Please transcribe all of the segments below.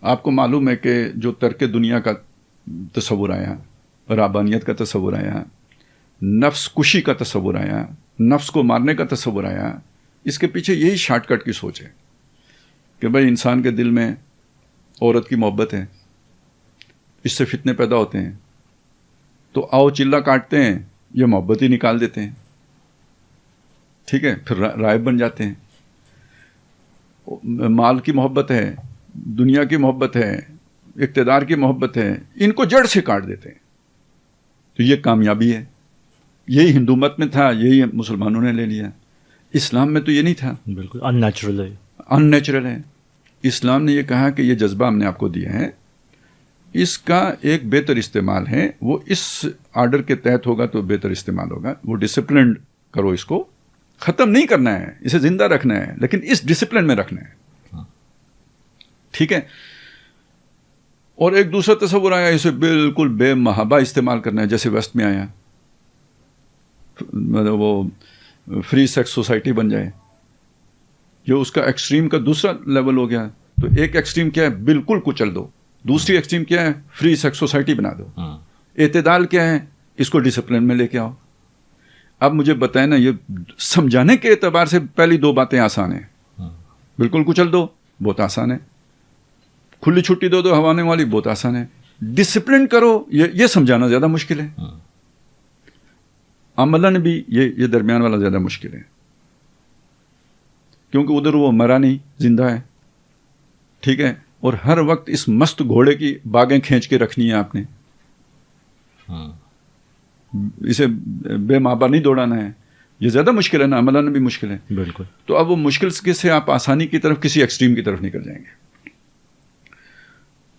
آپ کو معلوم ہے کہ جو ترک دنیا کا تصور آیا، رابانیت کا تصور آیا، نفس کشی کا تصور آیا، نفس کو مارنے کا تصور آیا، اس کے پیچھے یہی شارٹ کٹ کی سوچ ہے کہ بھائی انسان کے دل میں عورت کی محبت ہے، اس سے فتنے پیدا ہوتے ہیں، تو آؤ چلا کاٹتے ہیں، یہ محبت ہی نکال دیتے ہیں، ٹھیک ہے، پھر رائب بن جاتے ہیں. مال کی محبت ہے، دنیا کی محبت ہے، اقتدار کی محبت ہے، ان کو جڑ سے کاٹ دیتے ہیں. تو یہ کامیابی ہے. یہی ہندو مت میں تھا، یہی مسلمانوں نے لے لیا. اسلام میں تو یہ نہیں تھا، بالکل ان نیچرل ہے. ان نیچرل ہے. اسلام نے یہ کہا کہ یہ جذبہ ہم نے آپ کو دیا ہے، اس کا ایک بہتر استعمال ہے، وہ اس آرڈر کے تحت ہوگا تو بہتر استعمال ہوگا. وہ ڈسپلنڈ کرو، اس کو ختم نہیں کرنا ہے، اسے زندہ رکھنا ہے، لیکن اس ڈسپلن میں رکھنا ہے. ٹھیک ہے. اور ایک دوسرا تصور آیا، اسے بالکل بے محابہ استعمال کرنا ہے، جیسے ویسٹ میں آیا، مطلب وہ فری سیکس سوسائٹی بن جائے. جو اس کا ایکسٹریم کا دوسرا لیول ہو گیا. تو ایک ایکسٹریم کیا ہے، بالکل کچل دو. دوسری ایکسٹریم کیا ہے، فری سیکس سوسائٹی بنا دو. اعتدال کیا ہے، اس کو ڈسپلن میں لے کے آؤ. اب مجھے بتائیں نا، یہ سمجھانے کے اعتبار سے پہلی دو باتیں آسان ہیں. بالکل کچل دو بہت آسان ہے، کھلی چھٹی دو ہوانے والی بہت آسان ہے. ڈسپلن کرو یہ سمجھانا زیادہ مشکل ہے. عملاً بھی یہ درمیان والا زیادہ مشکل ہے، کیونکہ ادھر وہ مرا نہیں، زندہ ہے. ٹھیک ہے. اور ہر وقت اس مست گھوڑے کی باگیں کھینچ کے رکھنی ہے آپ نے، اسے بے مابا نہیں دوڑانا ہے. یہ زیادہ مشکل ہے نا، عملاً بھی مشکل ہے. بالکل. تو اب وہ مشکل سے آپ آسانی کی طرف، کسی ایکسٹریم کی طرف نکل جائیں گے.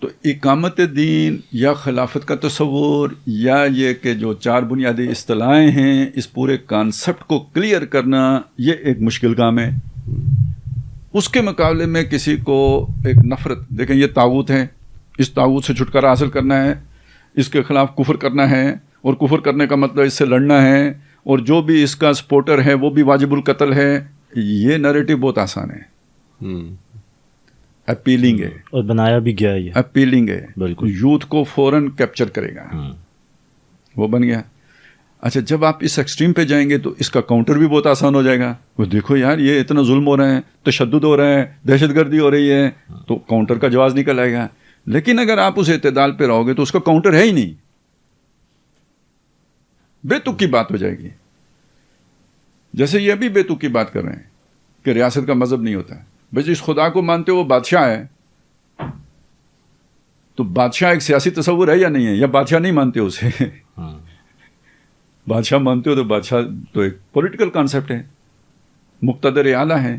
تو اقامت دین یا خلافت کا تصور، یا یہ کہ جو چار بنیادی اصطلاحیں ہیں، اس پورے کانسیپٹ کو کلیئر کرنا، یہ ایک مشکل کام ہے. اس کے مقابلے میں کسی کو ایک نفرت، دیکھیں یہ طاغوت ہے، اس طاغوت سے چھٹکارا حاصل کرنا ہے، اس کے خلاف کفر کرنا ہے، اور کفر کرنے کا مطلب اس سے لڑنا ہے، اور جو بھی اس کا سپورٹر ہے وہ بھی واجب القتل ہے. یہ نیریٹو بہت آسان ہے، اپیلنگ ہے، اور بنایا بھی گیا ہے، یہ اپیلنگ ہے. بالکل. یوتھ کو فوراً کیپچر کرے گا، وہ بن گیا. اچھا، جب آپ اس ایکسٹریم پہ جائیں گے تو اس کا کاؤنٹر بھی بہت آسان ہو جائے گا. وہ دیکھو یار، یہ اتنا ظلم ہو رہے ہیں، تشدد ہو رہا ہے، دہشت گردی ہو رہی ہے، تو کاؤنٹر کا جواز نکل آئے گا. لیکن اگر آپ اس اعتدال پہ رہو گے تو اس کا کاؤنٹر ہے ہی نہیں، بے تک کی بات ہو جائے گی. جیسے یہ بھی بے تک کی بات کر رہے ہیں کہ ریاست کا مذہب نہیں ہوتا. بھائی جس خدا کو مانتے ہو وہ بادشاہ ہے، تو بادشاہ ایک سیاسی تصور ہے یا نہیں ہے، یا بادشاہ نہیں مانتے ہو اسے؟ بادشاہ مانتے ہو تو بادشاہ تو ایک پولیٹیکل کانسیپٹ ہے، مقتدر اعلیٰ ہے.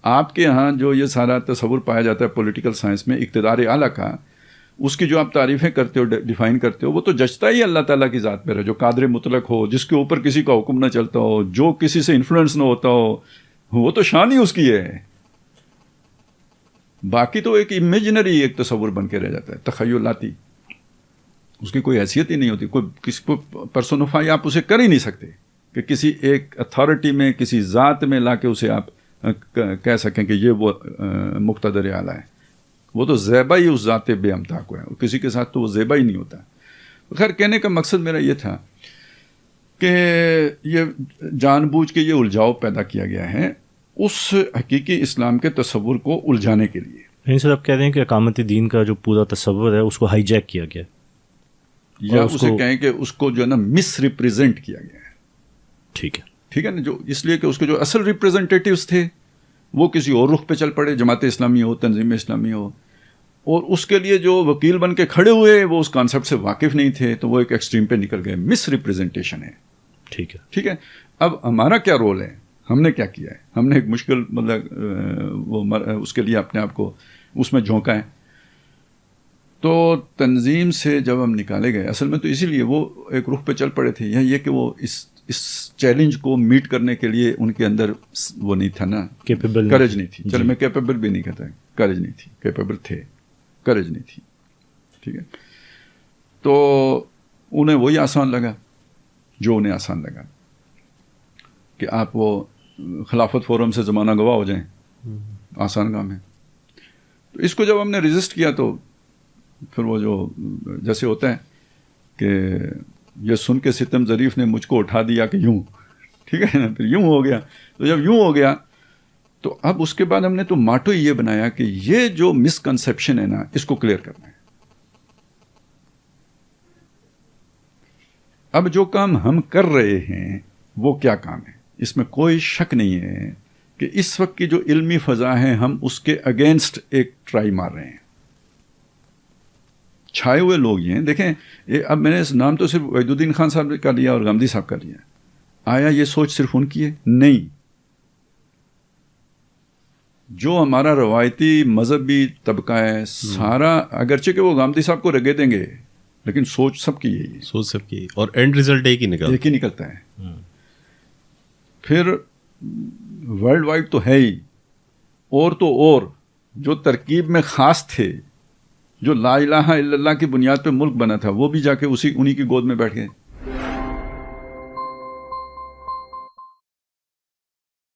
آپ کے ہاں جو یہ سارا تصور پایا جاتا ہے پولیٹیکل سائنس میں اقتدار اعلیٰ کا، اس کی جو آپ تعریفیں کرتے ہو، ڈیفائن کرتے ہو، وہ تو جچتا ہی اللہ تعالیٰ کی ذات پر ہے، جو قادر مطلق ہو، جس کے اوپر کسی کا حکم نہ چلتا ہو، جو کسی سے انفلوئنس نہ ہوتا ہو. وہ تو شان ہی اس کی ہے. باقی تو ایک امیجنری ایک تصور بن کے رہ جاتا ہے، تخیلاتی. اس کی کوئی حیثیت ہی نہیں ہوتی، کوئی کسی کو پرسونیفائی آپ اسے کر ہی نہیں سکتے کہ کسی ایک اتھارٹی میں، کسی ذات میں لا کے اسے آپ کہہ سکیں کہ یہ وہ مقتدر اعلیٰ ہے. وہ تو زیبا ہی اس ذات بے امتا کو ہے، کسی کے ساتھ تو وہ زیبا ہی نہیں ہوتا. خیر، کہنے کا مقصد میرا یہ تھا کہ یہ جان بوجھ کے یہ الجھاؤ پیدا کیا گیا ہے اس حقیقی اسلام کے تصور کو الجھانے کے لیے. یعنی سر آپ کہہ رہے ہیں کہ اقامت دین کا جو پورا تصور ہے اس کو ہائی جیک کیا گیا، یا اسے کہیں کہ اس کو جو ہے نا مس ریپریزنٹ کیا گیا ہے. ٹھیک ہے نا، جو اس لیے کہ اس کے جو اصل ریپریزنٹیٹیوز تھے وہ کسی اور رخ پہ چل پڑے، جماعت اسلامی ہو، تنظیم اسلامی ہو، اور اس کے لیے جو وکیل بن کے کھڑے ہوئے وہ اس کانسیپٹ سے واقف نہیں تھے، تو وہ ایک ایکسٹریم پہ نکل گئے. مس ریپریزنٹیشن ہے. ٹھیک ہے. اب ہمارا کیا رول ہے، ہم نے کیا کیا ہے؟ ہم نے ایک مشکل مطلب اس کے لیے اپنے آپ کو اس میں جھونکا ہے. تو تنظیم سے جب ہم نکالے گئے، اصل میں تو اسی لیے وہ ایک رخ پہ چل پڑے تھے، یہ کہ وہ اس چیلنج کو میٹ کرنے کے لیے ان کے اندر وہ نہیں تھا نا، کریج نہیں تھی. چلو میں کیپیبل بھی نہیں کہتا، کریج نہیں تھی. کیپیبل تھے، کریج نہیں تھی. ٹھیک ہے. تو انہیں وہی آسان لگا جو انہیں آسان لگا کہ آپ وہ خلافت فورم سے زمانہ گواہ ہو جائیں، آسان کام ہے. تو تو اس کو جب ہم نے رجسٹ کیا تو پھر وہ جو جیسے ہوتا ہے کہ یہ سن کے ستم ظریف نے مجھ کو اٹھا دیا کہ یوں، ٹھیک ہے نا، پھر یوں ہو گیا. تو جب یوں ہو گیا تو اب اس کے بعد ہم نے تو ماٹو یہ بنایا کہ یہ جو مس کنسیپشن ہے نا اس کو کلیئر کرنا ہے. اب جو کام ہم کر رہے ہیں وہ کیا کام ہے، اس میں کوئی شک نہیں ہے کہ اس وقت کی جو علمی فضا ہے ہم اس کے اگینسٹ ایک ٹرائی مار رہے ہیں. چھائے ہوئے لوگ یہ ہیں. دیکھیں اب میں نے اس نام تو صرف وحید الدین خان صاحب کا لیا اور غامدی صاحب کا لیا. آیا یہ سوچ صرف ان کی ہے؟ نہیں. جو ہمارا روایتی مذہبی طبقہ ہے سارا، اگرچہ کہ وہ غامدی صاحب کو رگے دیں گے لیکن سوچ سب کی یہی ہے. سوچ سب کی، اور اینڈ ریزلٹ ایک ہی نکلتا ہے. پھر ورلڈ وائڈ تو ہے ہی، اور تو اور جو ترکیب میں خاص تھے، جو لا الہ الا اللہ کی بنیاد پہ ملک بنا تھا، وہ بھی جا کے انہی کی گود میں بیٹھ گئے.